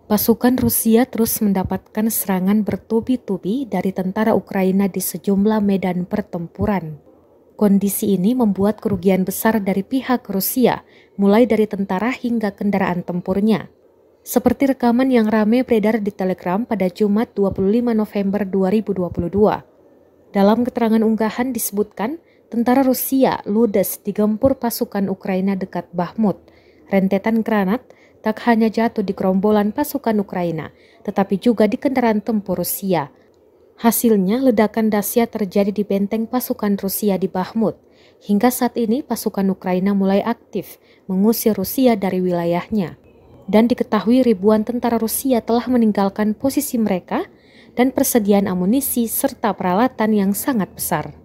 Pasukan Rusia terus mendapatkan serangan bertubi-tubi dari tentara Ukraina di sejumlah medan pertempuran. Kondisi ini membuat kerugian besar dari pihak Rusia, mulai dari tentara hingga kendaraan tempurnya. Seperti rekaman yang ramai beredar di Telegram pada Jumat 25 November 2022. Dalam keterangan unggahan disebutkan, tentara Rusia ludes digempur pasukan Ukraina dekat Bakhmut. Rentetan granat tak hanya jatuh di gerombolan pasukan Ukraina, tetapi juga di kendaraan tempur Rusia. Hasilnya, ledakan dahsyat terjadi di benteng pasukan Rusia di Bakhmut. Hingga saat ini, pasukan Ukraina mulai aktif mengusir Rusia dari wilayahnya. Dan diketahui ribuan tentara Rusia telah meninggalkan posisi mereka dan persediaan amunisi serta peralatan yang sangat besar.